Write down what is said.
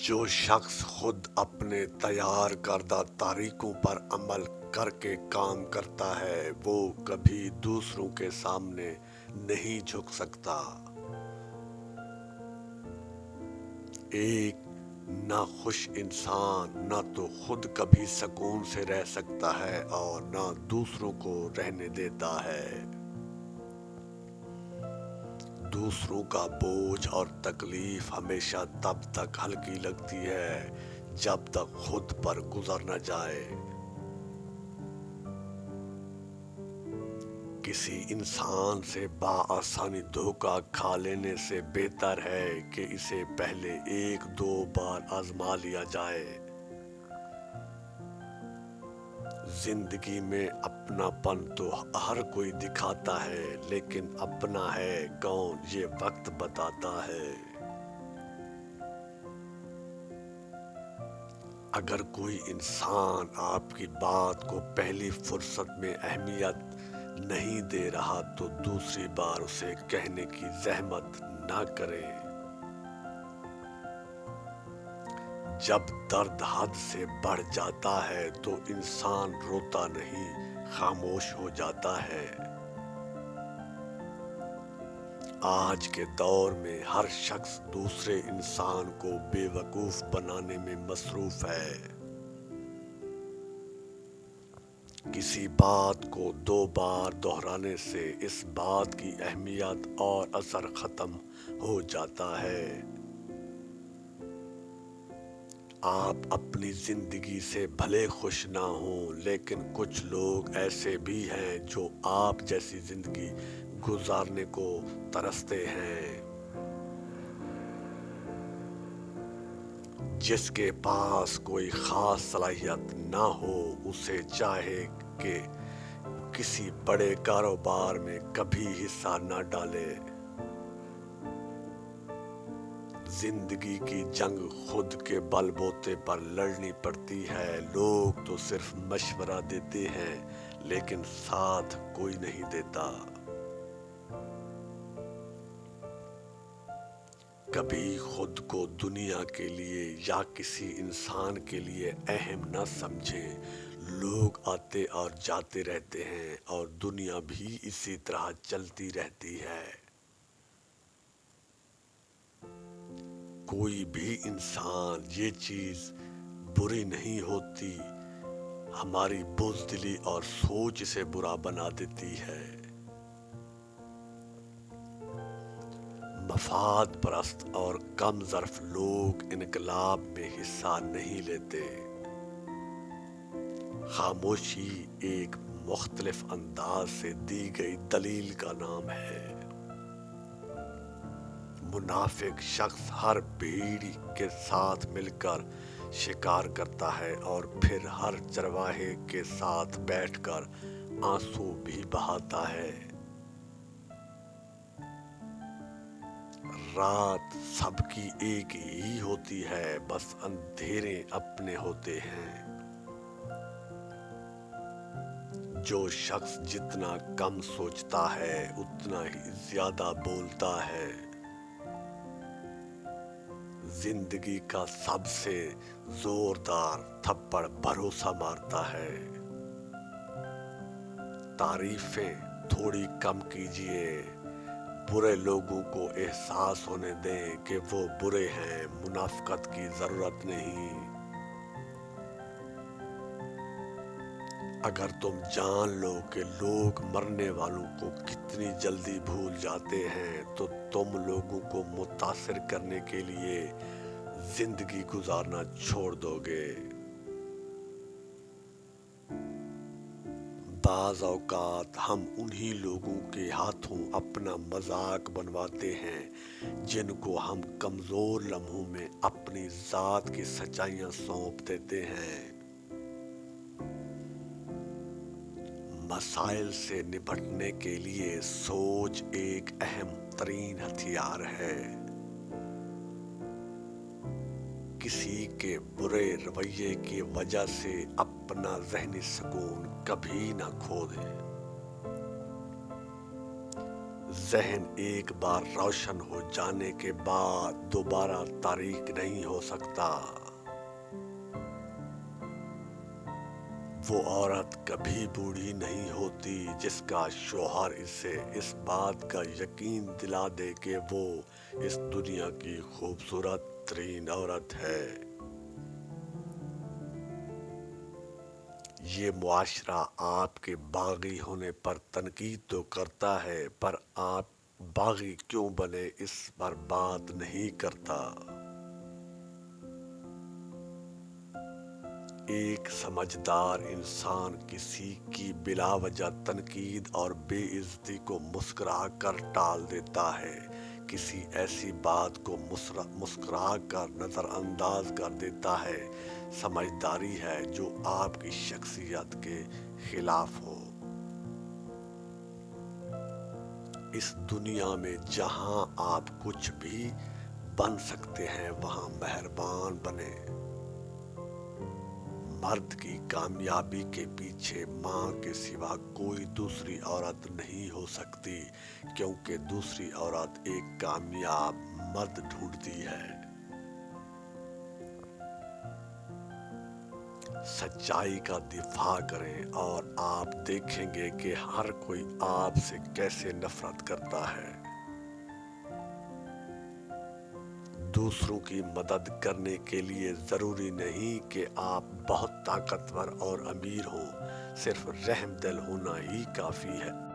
جو شخص خود اپنے تیار کردہ طریقوں پر عمل کر کے کام کرتا ہے وہ کبھی دوسروں کے سامنے نہیں جھک سکتا۔ ایک ناخوش انسان نہ تو خود کبھی سکون سے رہ سکتا ہے اور نہ دوسروں کو رہنے دیتا ہے۔ دوسروں کا بوجھ اور تکلیف ہمیشہ تب تک ہلکی لگتی ہے جب تک خود پر گزر نہ جائے۔ کسی انسان سے بآسانی دھوکہ کھا لینے سے بہتر ہے کہ اسے پہلے ایک دو بار آزما لیا جائے۔ زندگی میں اپنا پن تو ہر کوئی دکھاتا ہے لیکن اپنا ہے کون یہ وقت بتاتا ہے۔ اگر کوئی انسان آپ کی بات کو پہلی فرصت میں اہمیت نہیں دے رہا تو دوسری بار اسے کہنے کی زحمت نہ کرے۔ جب درد حد سے بڑھ جاتا ہے تو انسان روتا نہیں خاموش ہو جاتا ہے۔ آج کے دور میں ہر شخص دوسرے انسان کو بے وقوف بنانے میں مصروف ہے۔ کسی بات کو دو بار دہرانے سے اس بات کی اہمیت اور اثر ختم ہو جاتا ہے۔ آپ اپنی زندگی سے بھلے خوش نہ ہوں لیکن کچھ لوگ ایسے بھی ہیں جو آپ جیسی زندگی گزارنے کو ترستے ہیں۔ جس کے پاس کوئی خاص صلاحیت نہ ہو اسے چاہے کہ کسی بڑے کاروبار میں کبھی حصہ نہ ڈالے۔ زندگی کی جنگ خود کے بل بوتے پر لڑنی پڑتی ہے۔ لوگ تو صرف مشورہ دیتے ہیں لیکن ساتھ کوئی نہیں دیتا۔ کبھی خود کو دنیا کے لیے یا کسی انسان کے لیے اہم نہ سمجھیں۔ لوگ آتے اور جاتے رہتے ہیں اور دنیا بھی اسی طرح چلتی رہتی ہے۔ کوئی بھی انسان یہ چیز بری نہیں ہوتی، ہماری بزدلی اور سوچ اسے برا بنا دیتی ہے۔ مفاد پرست اور کم ظرف لوگ انقلاب میں حصہ نہیں لیتے۔ خاموشی ایک مختلف انداز سے دی گئی دلیل کا نام ہے۔ منافق شخص ہر بھیڑ کے ساتھ مل کر شکار کرتا ہے اور پھر ہر چرواہے کے ساتھ بیٹھ کر آنسو بھی بہاتا ہے۔ رات سب کی ایک ہی ہوتی ہے، بس اندھیرے اپنے ہوتے ہیں۔ جو شخص جتنا کم سوچتا ہے اتنا ہی زیادہ بولتا ہے۔ زندگی کا سب سے زوردار تھپڑ بھروسہ مارتا ہے۔ تعریفیں تھوڑی کم کیجیے، برے لوگوں کو احساس ہونے دیں کہ وہ برے ہیں، منافقت کی ضرورت نہیں۔ اگر تم جان لو کہ لوگ مرنے والوں کو کتنی جلدی بھول جاتے ہیں تو تم لوگوں کو متاثر کرنے کے لیے زندگی گزارنا چھوڑ دو گے۔ بعض اوقات ہم انہی لوگوں کے ہاتھوں اپنا مذاق بنواتے ہیں جن کو ہم کمزور لمحوں میں اپنی ذات کی سچائیاں سونپ دیتے ہیں۔ مسائل سے نپٹنے کے لیے سوچ ایک اہم ترین ہتھیار ہے۔ کسی کے برے رویے کی وجہ سے اپنا ذہنی سکون کبھی نہ کھو دیں۔ ذہن ایک بار روشن ہو جانے کے بعد دوبارہ تاریک نہیں ہو سکتا۔ وہ عورت کبھی بوڑھی نہیں ہوتی جس کا شوہر اسے اس بات کا یقین دلا دے کہ وہ اس دنیا کی خوبصورت ترین عورت ہے۔ یہ معاشرہ آپ کے باغی ہونے پر تنقید تو کرتا ہے، پر آپ باغی کیوں بنے اس پر بات نہیں کرتا۔ ایک سمجھدار انسان کسی کی بلا وجہ تنقید اور بے عزتی کو مسکرا کر ٹال دیتا ہے، کسی ایسی بات کو مسکرا کر نظر انداز کر دیتا ہے۔ سمجھداری ہے جو آپ کی شخصیت کے خلاف ہو۔ اس دنیا میں جہاں آپ کچھ بھی بن سکتے ہیں وہاں مہربان بنیں۔ مرد کی کامیابی کے پیچھے ماں کے سوا کوئی دوسری عورت نہیں ہو سکتی، کیونکہ دوسری عورت ایک کامیاب مرد ڈھونڈتی ہے۔ سچائی کا دفاع کریں اور آپ دیکھیں گے کہ ہر کوئی آپ سے کیسے نفرت کرتا ہے۔ دوسروں کی مدد کرنے کے لیے ضروری نہیں کہ آپ بہت طاقتور اور امیر ہوں، صرف رحم دل ہونا ہی کافی ہے۔